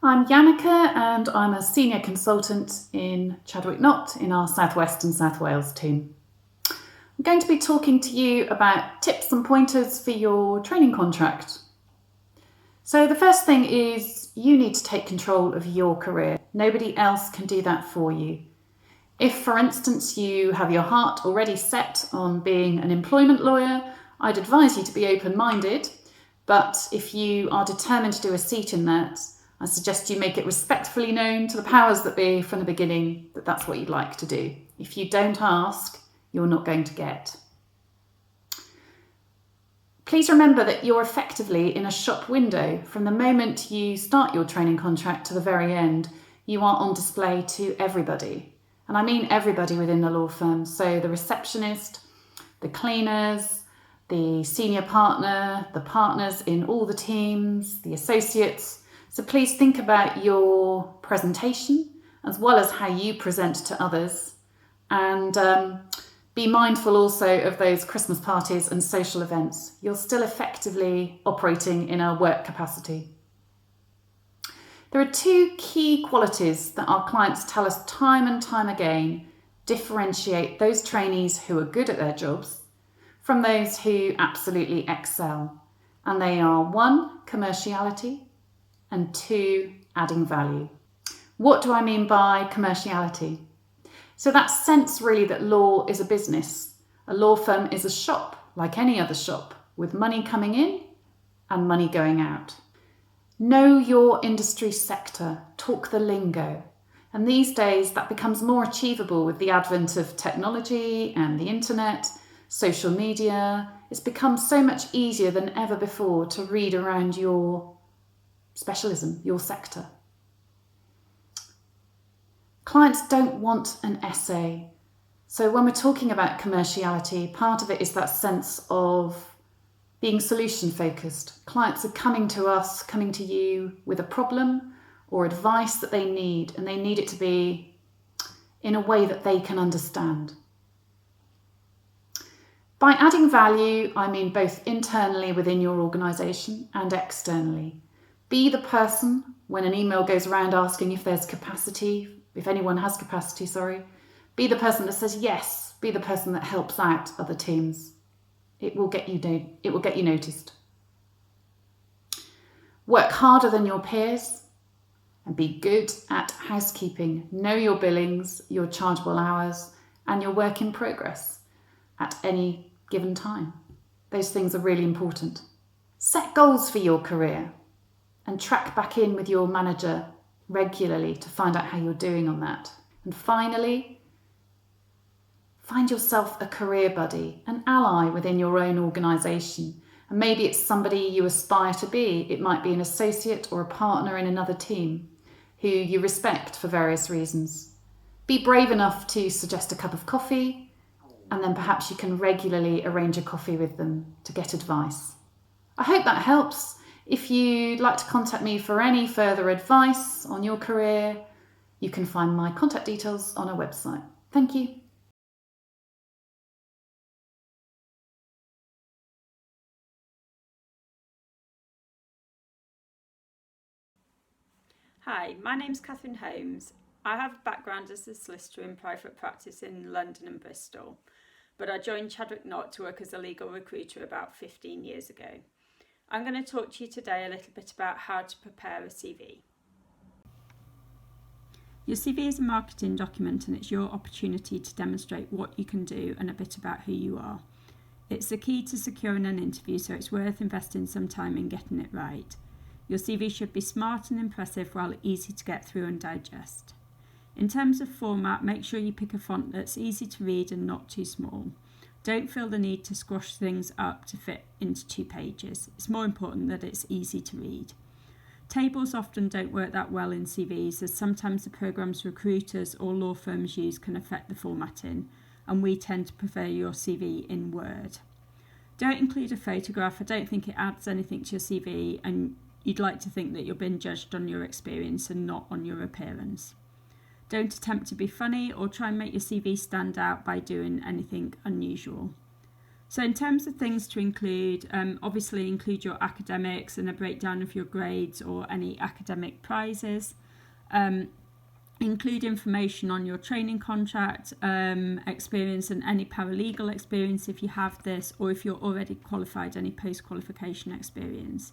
I'm Yannicka and I'm a senior consultant in Chadwick Nott in our South West and South Wales team. I'm going to be talking to you about tips and pointers for your training contract. So the first thing is you need to take control of your career. Nobody else can do that for you. If, for instance, you have your heart already set on being an employment lawyer, I'd advise you to be open-minded. But if you are determined to do a seat in that, I suggest you make it respectfully known to the powers that be from the beginning that that's what you'd like to do. If you don't ask, you're not going to get. Please remember that you're effectively in a shop window. From the moment you start your training contract to the very end, you are on display to everybody. And I mean everybody within the law firm. So the receptionist, the cleaners, the senior partner, the partners in all the teams, the associates. So please think about your presentation as well as how you present to others, and be mindful also of those Christmas parties and social events. You're still effectively operating in a work capacity. There are two key qualities that our clients tell us time and time again differentiate those trainees who are good at their jobs from those who absolutely excel. And they are 1, commerciality, and 2, adding value. What do I mean by commerciality? So that sense really that law is a business. A law firm is a shop like any other shop with money coming in and money going out. Know your industry sector, talk the lingo. And these days that becomes more achievable with the advent of technology and the internet, social media. It's become so much easier than ever before to read around your specialism, your sector. Clients don't want an essay. So when we're talking about commerciality, part of it is that sense of being solution focused. Clients are coming to us, coming to you with a problem or advice that they need, and they need it to be in a way that they can understand. By adding value, I mean both internally within your organisation and externally. Be the person when an email goes around asking if there's capacity, if anyone has capacity, be the person that says yes, be the person that helps out other teams. It will get you noticed. Work harder than your peers and be good at housekeeping. Know your billings, your chargeable hours, and your work in progress at any given time. Those things are really important. Set goals for your career and track back in with your manager regularly to find out how you're doing on that. And finally, find yourself a career buddy, an ally within your own organisation. And maybe it's somebody you aspire to be. It might be an associate or a partner in another team who you respect for various reasons. Be brave enough to suggest a cup of coffee, and then perhaps you can regularly arrange a coffee with them to get advice. I hope that helps. If you'd like to contact me for any further advice on your career, you can find my contact details on our website. Thank you. Hi, my name's Catherine Holmes. I have a background as a solicitor in private practice in London and Bristol, but I joined Chadwick Nott to work as a legal recruiter about 15 years ago. I'm going to talk to you today a little bit about how to prepare a CV. Your CV is a marketing document and it's your opportunity to demonstrate what you can do and a bit about who you are. It's the key to securing an interview, so it's worth investing some time in getting it right. Your CV should be smart and impressive while easy to get through and digest. In terms of format, make sure you pick a font that's easy to read and not too small. Don't feel the need to squash things up to fit into 2 pages. It's more important that it's easy to read. Tables often don't work that well in CVs, as sometimes the programs recruiters or law firms use can affect the formatting, and we tend to prefer your CV in Word. Don't include a photograph. I don't think it adds anything to your CV, and you'd like to think that you're being judged on your experience and not on your appearance. Don't attempt to be funny or try and make your CV stand out by doing anything unusual. So in terms of things to include, obviously include your academics and a breakdown of your grades or any academic prizes. Include information on your training contract, experience and any paralegal experience if you have this, or if you're already qualified, any post-qualification experience.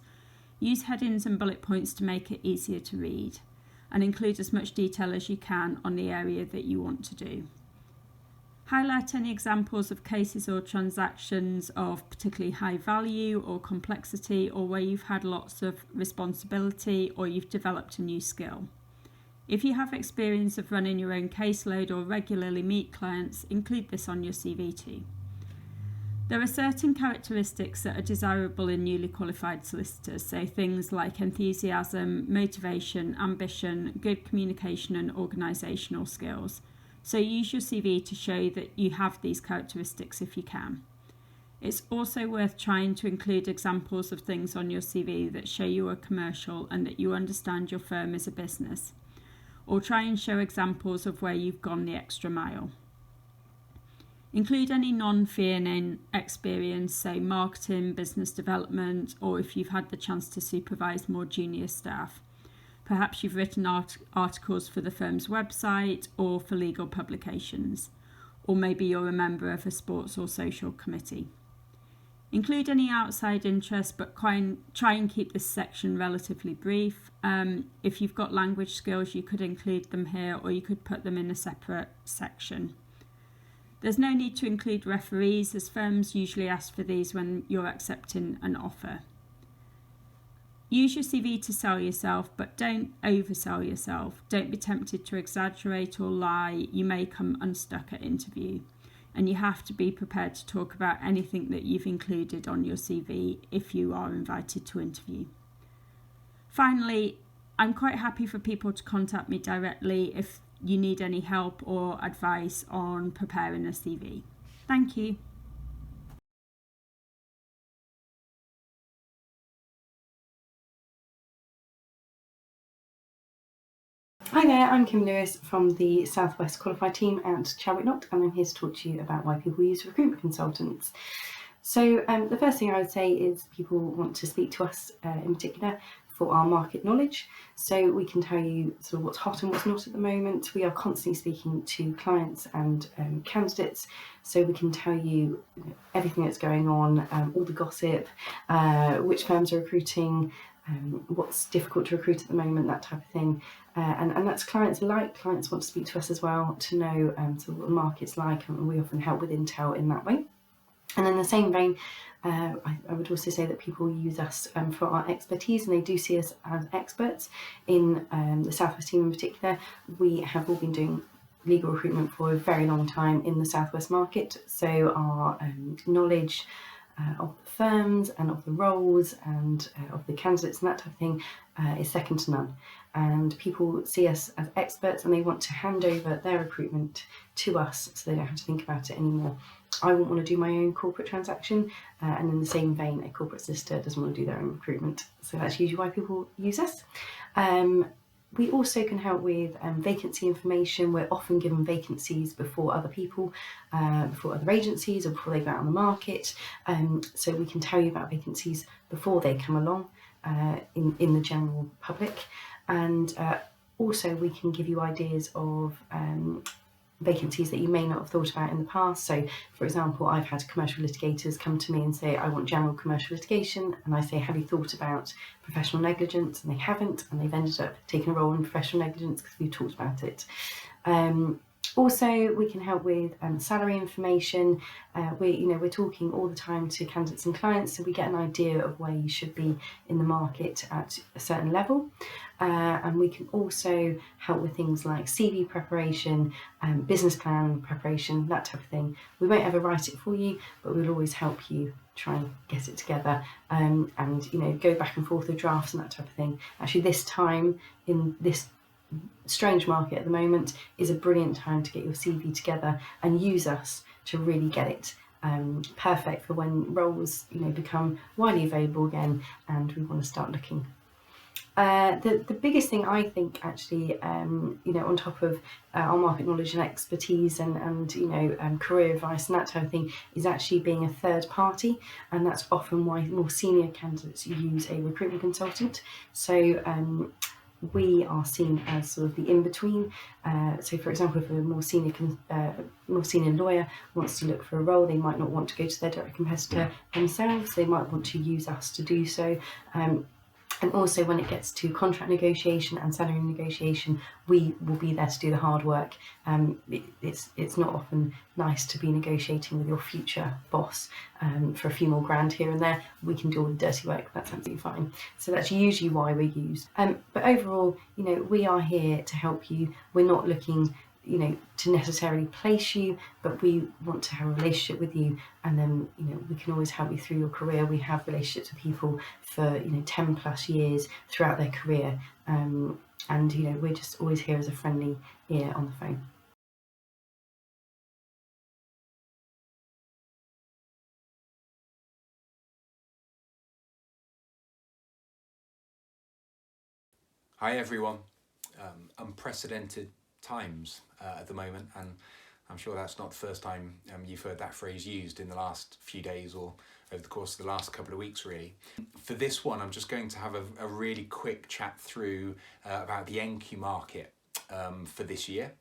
Use headings and bullet points to make it easier to read, and include as much detail as you can on the area that you want to do. Highlight any examples of cases or transactions of particularly high value or complexity, or where you've had lots of responsibility or you've developed a new skill. If you have experience of running your own caseload or regularly meet clients, include this on your CV too. There are certain characteristics that are desirable in newly qualified solicitors, so things like enthusiasm, motivation, ambition, good communication and organisational skills. So use your CV to show that you have these characteristics if you can. It's also worth trying to include examples of things on your CV that show you are commercial and that you understand your firm as a business. Or try and show examples of where you've gone the extra mile. Include any non-fee earning experience, say marketing, business development, or if you've had the chance to supervise more junior staff. Perhaps you've written articles for the firm's website or for legal publications, or maybe you're a member of a sports or social committee. Include any outside interest, but try and keep this section relatively brief. If you've got language skills, you could include them here, or you could put them in a separate section. There's no need to include referees, as firms usually ask for these when you're accepting an offer. Use your CV to sell yourself, but don't oversell yourself. Don't be tempted to exaggerate or lie. You may come unstuck at interview. And you have to be prepared to talk about anything that you've included on your CV if you are invited to interview. Finally, I'm quite happy for people to contact me directly if you need any help or advice on preparing a CV. Thank you. Hi there, I'm Kim Lewis from the Southwest Qualified team at Chadwick Nott, and I'm here to talk to you about why people use recruitment consultants. So the first thing I would say is people want to speak to us in particular for our market knowledge, so we can tell you sort of what's hot and what's not at the moment. We are constantly speaking to clients and candidates, so we can tell you everything that's going on, all the gossip, which firms are recruiting, what's difficult to recruit at the moment, that type of thing. And that's clients alike. Clients want to speak to us as well to know sort of what the market's like, and we often help with intel in that way. And in the same vein, I would also say that people use us for our expertise, and they do see us as experts in the Southwest team in particular. We have all been doing legal recruitment for a very long time in the Southwest market, so our knowledge of the firms and of the roles and of the candidates and that type of thing is second to none. And people see us as experts, and they want to hand over their recruitment to us so they don't have to think about it anymore. I wouldn't want to do my own corporate transaction, and in the same vein, a corporate solicitor doesn't want to do their own recruitment. So that's usually why people use us. We also can help with vacancy information. We're often given vacancies before other people, before other agencies, or before they go out on the market. So we can tell you about vacancies before they come along in the general public. And also we can give you ideas of vacancies that you may not have thought about in the past. So for example, I've had commercial litigators come to me and say, I want general commercial litigation, and I say, have you thought about professional negligence? And they haven't, and they've ended up taking a role in professional negligence because we've talked about it. Also, we can help with salary information. We're talking all the time to candidates and clients, so we get an idea of where you should be in the market at a certain level. And we can also help with things like CV preparation, business plan preparation, that type of thing. We won't ever write it for you, but we'll always help you try and get it together, and go back and forth with drafts and that type of thing. Actually, this time in this strange market at the moment is a brilliant time to get your CV together and use us to really get it perfect for when roles become widely available again and we want to start looking. The biggest thing I think actually, on top of our market knowledge and expertise and career advice and that type of thing, is actually being a third party, and that's often why more senior candidates use a recruitment consultant. So we are seen as sort of the in-between. So, for example, if a more senior lawyer wants to look for a role, they might not want to go to their direct competitor themselves. They might want to use us to do so. And also when it gets to contract negotiation and salary negotiation, we will be there to do the hard work. It's not often nice to be negotiating with your future boss for a few more grand here and there. We can do all the dirty work, that's absolutely fine. So that's usually why we're used. But overall, we are here to help you. We're not looking to necessarily place you, but we want to have a relationship with you, and then we can always help you through your career. We have relationships with people for 10 plus years throughout their career, and we're just always here as a friendly ear on the phone. Hi everyone. Unprecedented times at the moment, and I'm sure that's not the first time you've heard that phrase used in the last few days or over the course of the last couple of weeks really. For this one, I'm just going to have a really quick chat through about the NQ market for this year,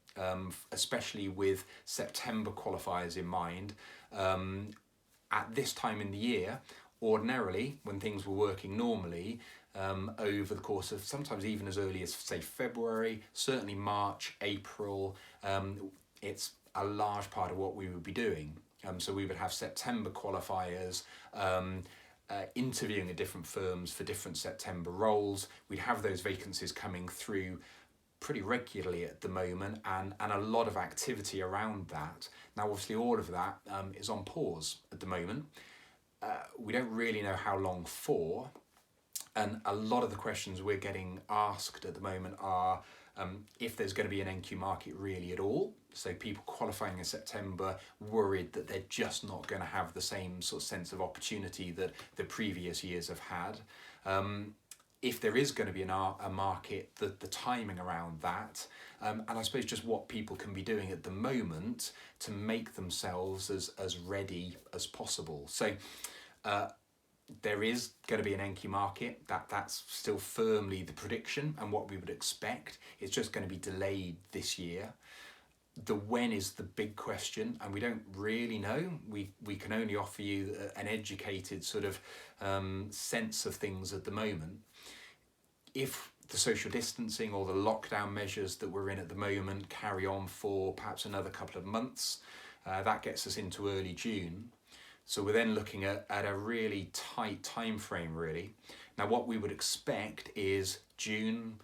especially with September qualifiers in mind. At this time in the year, ordinarily, when things were working normally, over the course of sometimes even as early as say February, certainly March, April, it's a large part of what we would be doing. So we would have September qualifiers, interviewing at different firms for different September roles. We'd have those vacancies coming through pretty regularly at the moment, and a lot of activity around that. Now obviously all of that is on pause at the moment. We don't really know how long for, and a lot of the questions we're getting asked at the moment are if there's going to be an NQ market really at all. So people qualifying in September worried that they're just not going to have the same sort of sense of opportunity that the previous years have had. If there is going to be a market, the timing around that, and I suppose just what people can be doing at the moment to make themselves as ready as possible. So there is going to be an NQ market, that's still firmly the prediction and what we would expect. It's just going to be delayed this year. The when is the big question, and we don't really know. We can only offer you an educated sort of sense of things at the moment. If the social distancing or the lockdown measures that we're in at the moment carry on for perhaps another couple of months, that gets us into early June. So we're then looking at a really tight time frame really. Now what we would expect is June,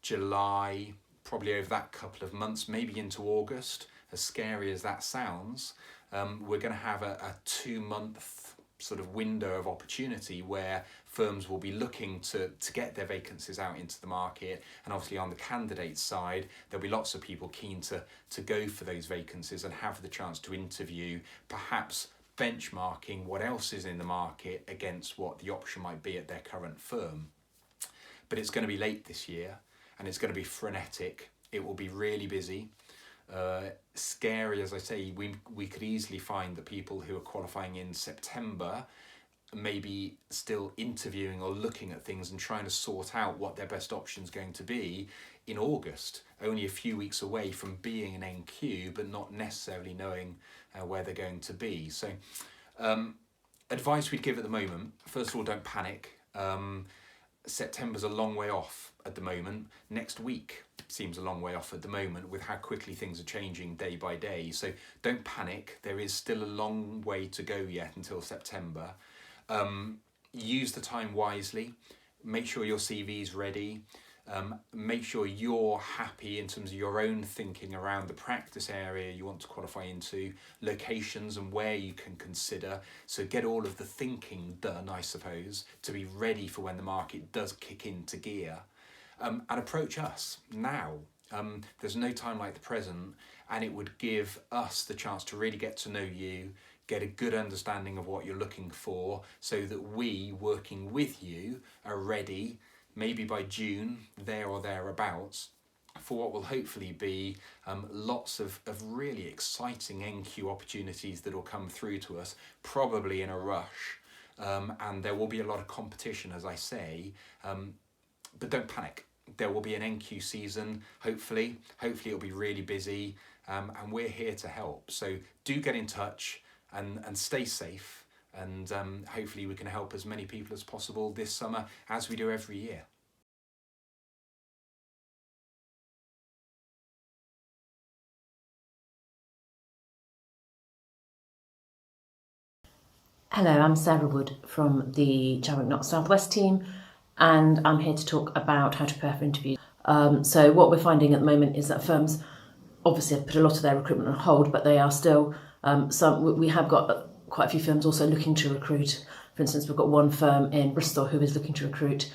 July, probably over that couple of months, maybe into August, as scary as that sounds, we're going to have a 2-month sort of window of opportunity where firms will be looking to get their vacancies out into the market, and obviously on the candidate side there'll be lots of people keen to go for those vacancies and have the chance to interview, perhaps benchmarking what else is in the market against what the option might be at their current firm. But it's going to be late this year, and it's going to be frenetic. It will be really busy. Scary, as I say, we could easily find that people who are qualifying in September maybe still interviewing or looking at things and trying to sort out what their best option is going to be in August, only a few weeks away from being an NQ, but not necessarily knowing where they're going to be. So advice we'd give at the moment, first of all, don't panic. September's a long way off at the moment. Next week seems a long way off at the moment with how quickly things are changing day by day. So don't panic. There is still a long way to go yet until September. Use the time wisely. Make sure your CV's ready. Make sure you're happy in terms of your own thinking around the practice area you want to qualify into, locations and where you can consider. So get all of the thinking done, I suppose, to be ready for when the market does kick into gear. And approach us now. There's no time like the present, and it would give us the chance to really get to know you, get a good understanding of what you're looking for, so that we, working with you, are ready maybe by June, there or thereabouts, for what will hopefully be lots of really exciting NQ opportunities that will come through to us, probably in a rush. And there will be a lot of competition, as I say, but don't panic. There will be an NQ season, hopefully it'll be really busy, and we're here to help. So do get in touch and stay safe, and hopefully we can help as many people as possible this summer, as we do every year. Hello, I'm Sarah Wood from the Chadwick Nott Southwest team, and I'm here to talk about how to prepare for interviews. So what we're finding at the moment is that firms obviously have put a lot of their recruitment on hold, but they are still, we have got quite a few firms also looking to recruit. For instance, we've got one firm in Bristol who is looking to recruit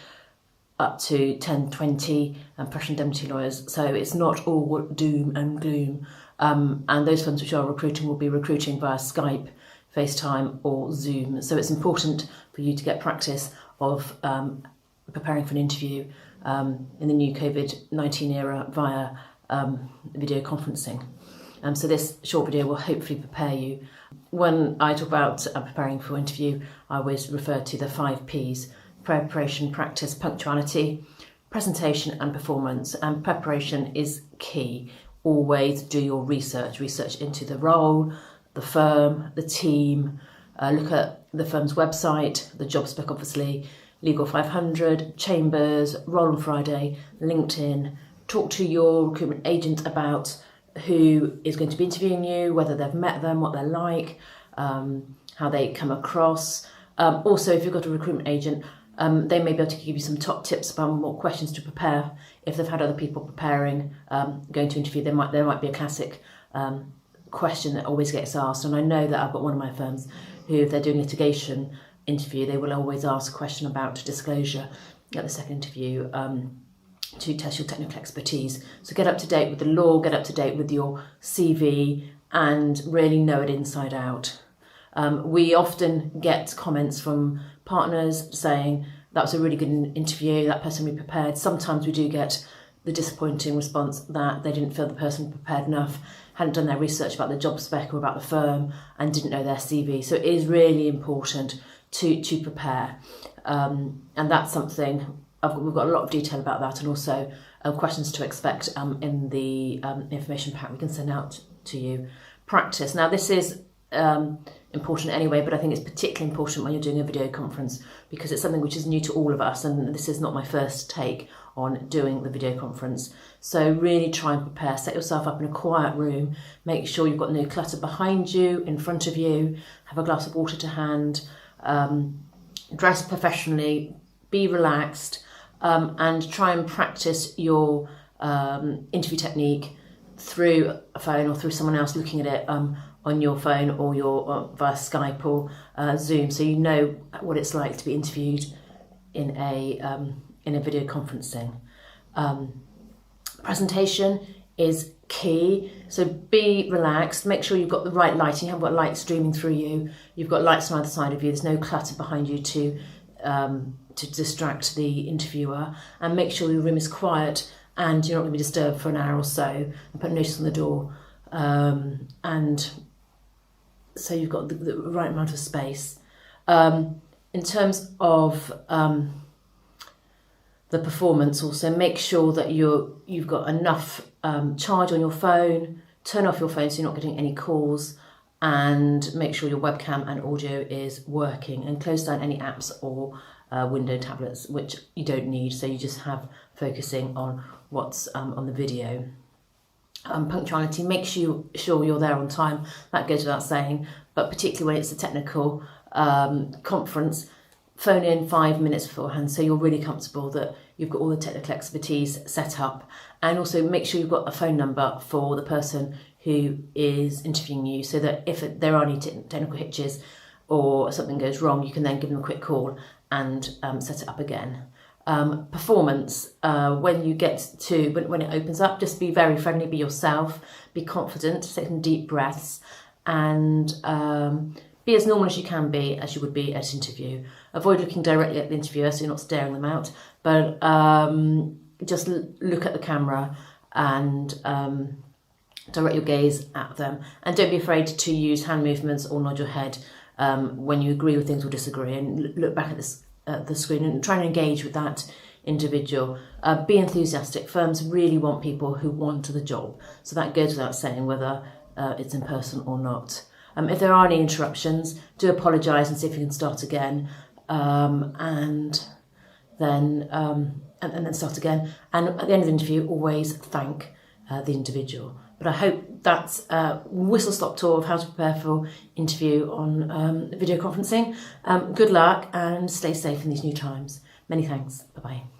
up to 10, 20 professional indemnity lawyers. So it's not all doom and gloom. And those firms which are recruiting will be recruiting via Skype, FaceTime or Zoom. So it's important for you to get practice of preparing for an interview in the new COVID-19 era via video conferencing. So this short video will hopefully prepare you. When I talk about preparing for an interview, I always refer to the 5 Ps: preparation, practice, punctuality, presentation and performance. And preparation is key. Always do your research into the role, the firm, the team, look at the firm's website, the job spec obviously, Legal 500, Chambers, Roll on Friday, LinkedIn. Talk to your recruitment agent about who is going to be interviewing you, whether they've met them, what they're like, how they come across. Also, if you've got a recruitment agent, they may be able to give you some top tips about what questions to prepare. If they've had other people preparing, going to interview, there might be a classic question that always gets asked. And I know that I've got one of my firms who, if they're doing litigation interview, they will always ask a question about disclosure at the second interview to test your technical expertise. So get up to date with the law, get up to date with your CV, and really know it inside out. We often get comments from partners saying that was a really good interview, that person really prepared. Sometimes we do get the disappointing response that they didn't feel the person prepared enough, hadn't done their research about the job spec or about the firm, and didn't know their CV. So it is really important to prepare, and that's something we've got a lot of detail about that, and also questions to expect in the information pack we can send out to you. Practice. Now this is important anyway, but I think it's particularly important when you're doing a video conference, because it's something which is new to all of us, and this is not my first take on doing the video conference. So really try and prepare, set yourself up in a quiet room, make sure you've got no clutter behind you, in front of you, have a glass of water to hand, dress professionally, be relaxed, and try and practice your interview technique through a phone or through someone else looking at it on your phone or via Skype or Zoom, so you know what it's like to be interviewed in a video conferencing. Presentation is key, so be relaxed, make sure you've got the right lighting, you haven't got light streaming through you, you've got lights on either side of you, there's no clutter behind you to distract the interviewer, and make sure your room is quiet and you're not going to be disturbed for an hour or so, and put a notice on the door, and so you've got the right amount of space. In terms of the performance, also make sure that you've got enough charge on your phone, turn off your phone so you're not getting any calls, and make sure your webcam and audio is working, and close down any apps or window tablets which you don't need, so you just have focusing on what's on the video. Punctuality, make sure you're there on time, that goes without saying, but particularly when it's a technical conference, phone in 5 minutes beforehand so you're really comfortable that you've got all the technical expertise set up, and also make sure you've got a phone number for the person who is interviewing you, so that if there are any technical hitches or something goes wrong, you can then give them a quick call and set it up again. Performance, when you get to, when it opens up, just be very friendly, be yourself, be confident, take some deep breaths, and be as normal as you can be, as you would be at an interview. Avoid looking directly at the interviewer so you're not staring them out, but just look at the camera and direct your gaze at them, and don't be afraid to use hand movements or nod your head when you agree with things or disagree, and look back at the screen and try and engage with that individual. Be enthusiastic. Firms really want people who want the job, so that goes without saying, whether it's in person or not. If there are any interruptions, do apologise and see if you can start again, and then start again. And at the end of the interview, always thank the individual. But I hope that's a whistle-stop tour of how to prepare for interview on video conferencing. Good luck and stay safe in these new times. Many thanks. Bye-bye.